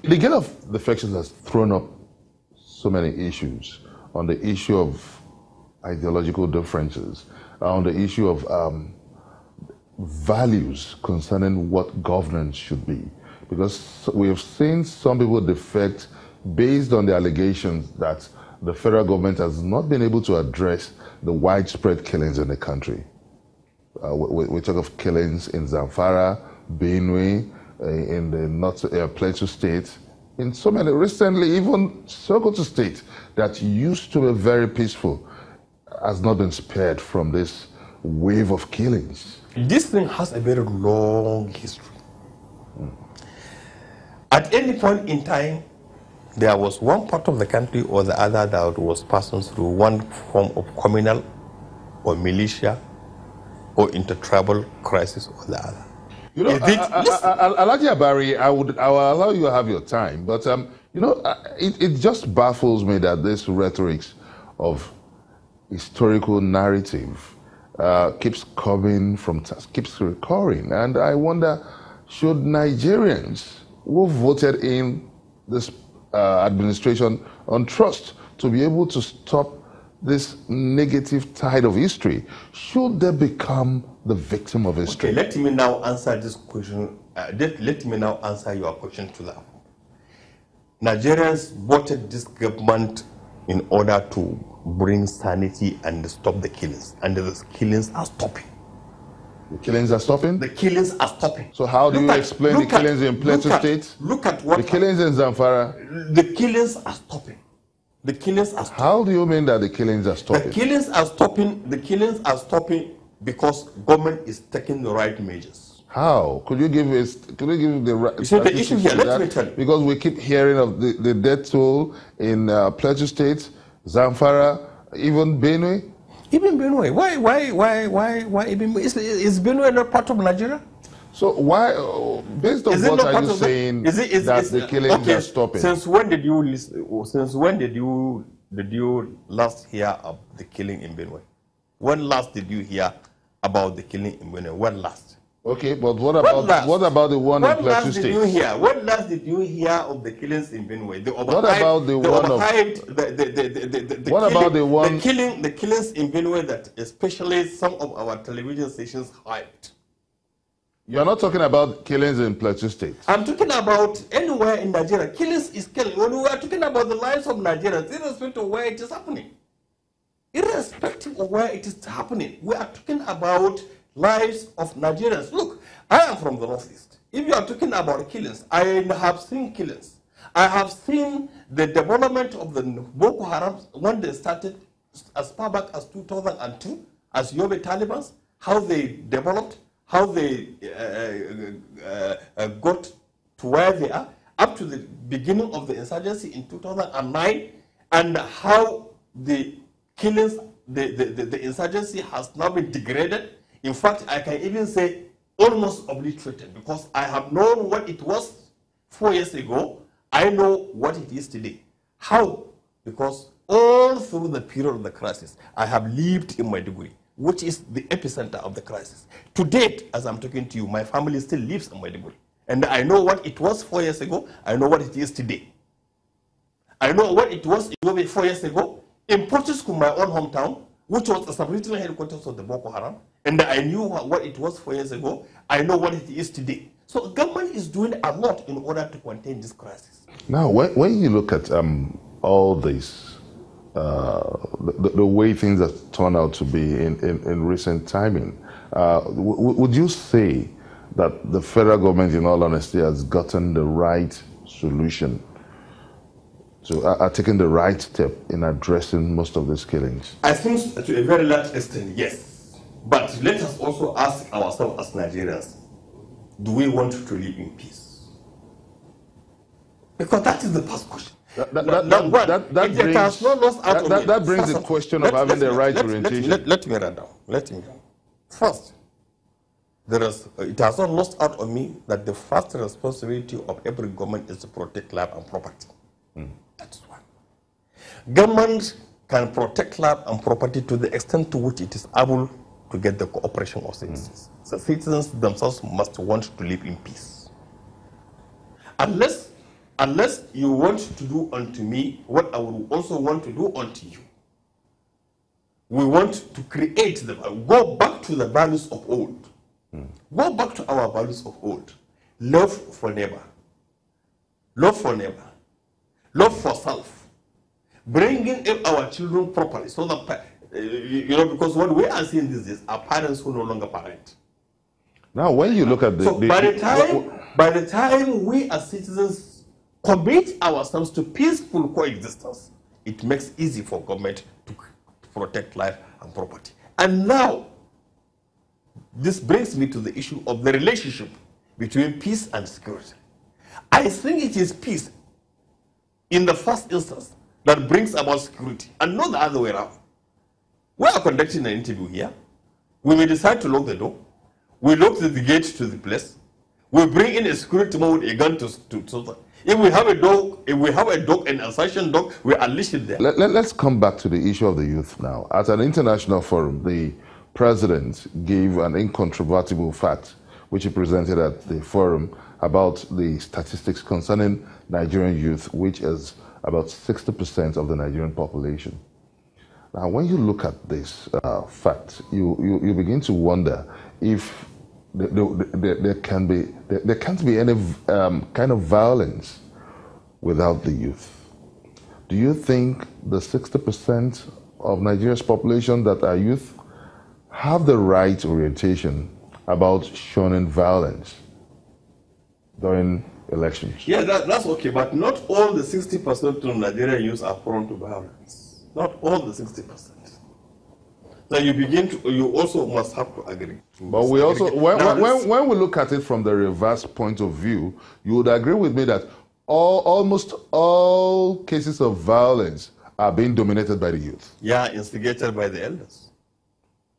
The gate of defections has thrown up so many issues on the issue of ideological differences, on the issue of values concerning what governance should be. Because we have seen some people defect based on the allegations that the federal government has not been able to address the widespread killings in the country. We talk of killings in Zamfara, Benue, in the North Plateau State, in so many, recently even Sokoto State, that used to be very peaceful, has not been spared from this wave of killings. This thing has a very long history. At any point in time, there was one part of the country or the other that was passing through one form of communal or militia or intertribal crisis or the other. You know, Alhaji Abari, I will allow you to have your time, but you know, it just baffles me that this rhetoric of historical narrative keeps recurring, and I wonder, should Nigerians who voted in this administration on trust to be able to stop this negative tide of history, should they become the victim of history? Okay, let me now answer this question. Let me now answer your question to that. Nigerians voted this government in order to bring sanity and stop the killings, and the killings are stopping. The killings are stopping? The killings are stopping. So how do you explain the killings in Plateau State? Look at what... The killings in Zamfara? The killings are stopping. The killings are stopping. How do you mean that the killings are stopping? The killings are stopping. The killings are stopping because government is taking the right measures. How? Could you give the right... You see, the issue here, let me tell you. Because we keep hearing of the death toll in Plateau State, Zamfara, even Benue. Even Benue. Why even Benue? Is Benue not part of Nigeria? So why, based on what are you saying that the killings are stopping? Since when did you listen, since when did you last hear of the killing in Benue? When last did you hear about the killing in Benue? When last? Okay, but what about the one in Plateau State? When last did you hear of the killings in Benue? The killings in Benue that especially some of our television stations hyped? You're not talking about killings in Plateau State. I'm talking about anywhere in Nigeria. Killings is killing. When we are talking about the lives of Nigerians, irrespective of where it is happening. Irrespective of where it is happening, we are talking about lives of Nigerians. Look, I am from the Northeast. If you are talking about killings, I have seen killings. I have seen the development of the Boko Haram when they started as far back as 2002 as Yobe Taliban, how they developed, how they got to where they are, up to the beginning of the insurgency in 2009, and how the killings, the insurgency has now been degraded. In fact, I can even say almost obliterated, because I have known what it was 4 years ago. I know what it is today. How? Because all through the period of the crisis, I have lived in Maiduguri, which is the epicenter of the crisis. To date, as I'm talking to you, my family still lives in Maiduguri. And I know what it was 4 years ago. I know what it is today. I know what it was 4 years ago in Portisco, my own hometown, which was a sub-regional headquarters of the Boko Haram. And I knew what it was 4 years ago. I know what it is today. So government is doing a lot in order to contain this crisis. Now, when you look at all this, the way things have turned out to be in recent timing, would you say that the federal government, in all honesty, has gotten the right solution, are taking the right step in addressing most of these killings? I think to a very large extent, yes. But let us also ask ourselves as Nigerians, do we want to live in peace? Because that is the first question. That brings the question of having the right orientation. Let me run down. First, it has not lost out on me that the first responsibility of every government is to protect life and property. That's one. Government can protect life and property to the extent to which it is able to get the cooperation of citizens. The citizens themselves must want to live in peace. Unless unless you want to do unto me what I would also want to do unto you. We want to create them. Go back to the values of old. Go back to our values of old. Love for neighbor. Love for neighbor. Love for self. Bringing up our children properly so that, because what we are seeing these days are parents who no longer parent. Now, when you look at by the time we as citizens commit ourselves to peaceful coexistence, it makes easy for government to protect life and property. And now, this brings me to the issue of the relationship between peace and security. I think it is peace in the first instance that brings about security, and not the other way around. We are conducting an interview here. We may decide to lock the door. We lock the gate to the place. We bring in a security man with a gun to if we have a dog, an assassin dog, we unleash it there. Let's come back to the issue of the youth now. At an international forum, the president gave an incontrovertible fact, which he presented at the forum, about the statistics concerning Nigerian youth, which is about 60% of the Nigerian population. Now, when you look at this fact, you begin to wonder if there can't be any kind of violence without the youth. Do you think the 60% of Nigeria's population that are youth have the right orientation about shunning violence during elections? Yeah, that's okay, but not all the 60% of Nigerian youth are prone to violence. Not all the 60%. Now you also must have to agree. But we also, when we look at it from the reverse point of view, you would agree with me that almost all cases of violence are being dominated by the youth. Yeah, instigated by the elders.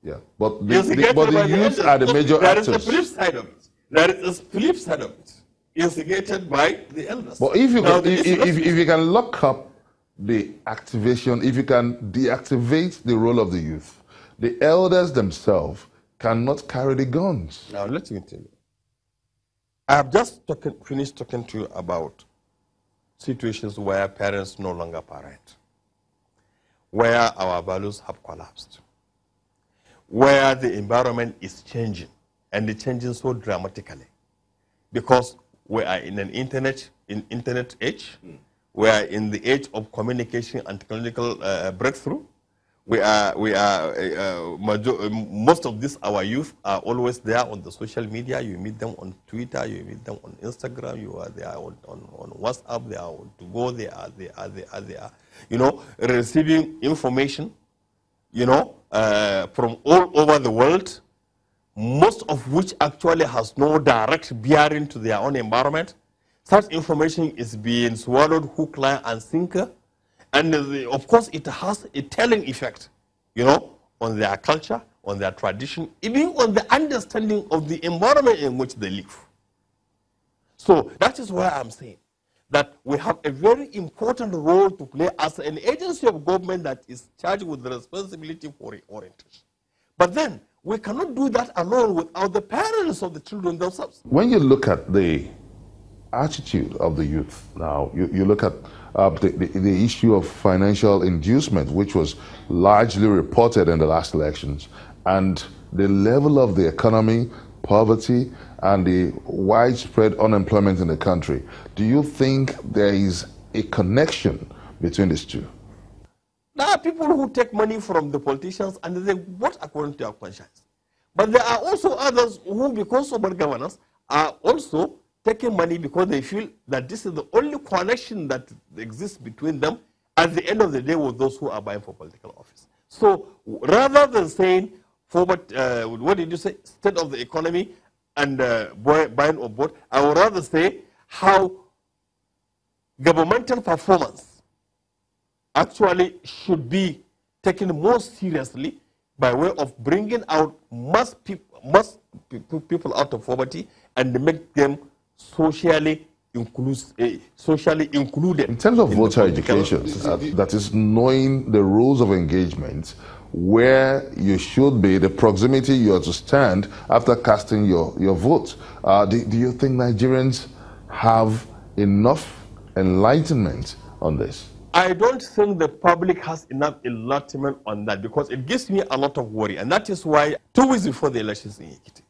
Yeah, but the youth are the major actors. There is a flip side of it. There is a flip side of it. Instigated by the elders. But if you can lock up the activation, if you can deactivate the role of the youth, the elders themselves cannot carry the guns. Now, let me tell you. I have just finished talking to you about situations where parents no longer parent, where our values have collapsed, where the environment is changing, and it's changing so dramatically, because we are in an internet age, we are in the age of communication and technological breakthrough. Most of this, our youth are always there on the social media. You meet them on Twitter, you meet them on Instagram, you are there on WhatsApp, they are on to go, they are, receiving information, from all over the world, most of which actually has no direct bearing to their own environment. Such information is being swallowed hook, line, and sinker. And of course, it has a telling effect, on their culture, on their tradition, even on the understanding of the environment in which they live. So that is why I'm saying that we have a very important role to play as an agency of government that is charged with the responsibility for orientation. But then, we cannot do that alone without the parents of the children themselves. When you look at the attitude of the youth now, you look at the issue of financial inducement, which was largely reported in the last elections, and the level of the economy, poverty, and the widespread unemployment in the country. Do you think there is a connection between these two? There are people who take money from the politicians and they vote according to their conscience. But there are also others who, because of bad governance, are also taking money because they feel that this is the only connection that exists between them at the end of the day with those who are buying for political office. So rather than saying, what did you say, state of the economy and buying or vote, I would rather say how governmental performance actually should be taken more seriously by way of bringing out mass people out of poverty and make them socially included. In terms of voter education, that is knowing the rules of engagement, where you should be, the proximity you are to stand after casting your vote. Do you think Nigerians have enough enlightenment on this? I don't think the public has enough enlightenment on that, because it gives me a lot of worry. And that is why 2 weeks before the elections in Ekiti,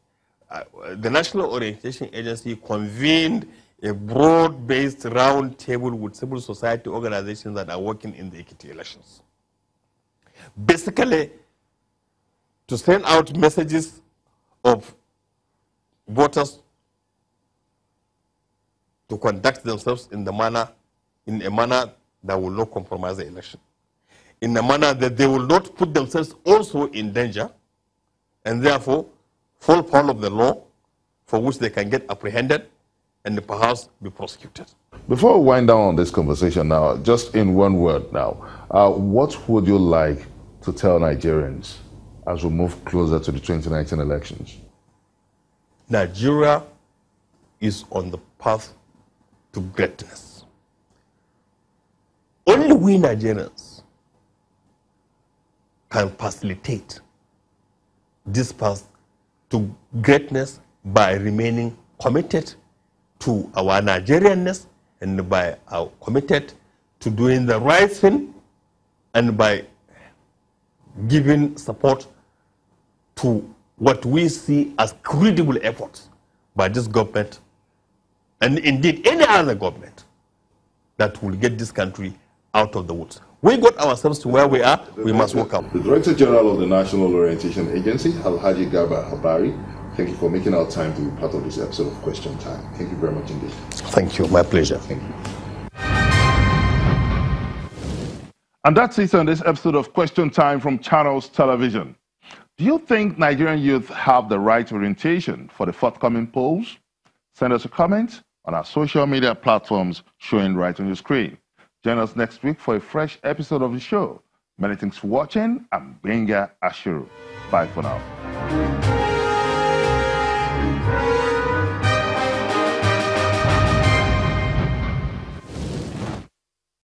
the National Orientation Agency convened a broad-based round table with civil society organizations that are working in the Ekiti elections. Basically, to send out messages of voters to conduct themselves in a manner that will not compromise the election, in a manner that they will not put themselves also in danger, and therefore fall foul of the law, for which they can get apprehended and perhaps be prosecuted. Before we wind down on this conversation now, just in one word now, what would you like to tell Nigerians as we move closer to the 2019 elections? Nigeria is on the path to greatness. Only we Nigerians can facilitate this path to greatness by remaining committed to our Nigerianness, and by our committed to doing the right thing, and by giving support to what we see as credible efforts by this government, and indeed any other government, that will get this country out of the woods. We got ourselves to where we are, we must work out. The Director General of the National Orientation Agency, Alhaji Garba Habari, thank you for making our time to be part of this episode of Question Time. Thank you very much indeed. Thank you, my pleasure. Thank you. And that's it on this episode of Question Time from Channels Television. Do you think Nigerian youth have the right orientation for the forthcoming polls? Send us a comment on our social media platforms showing right on your screen. Join us next week for a fresh episode of the show. Many thanks for watching. I'm Benga Ashiru. Bye for now.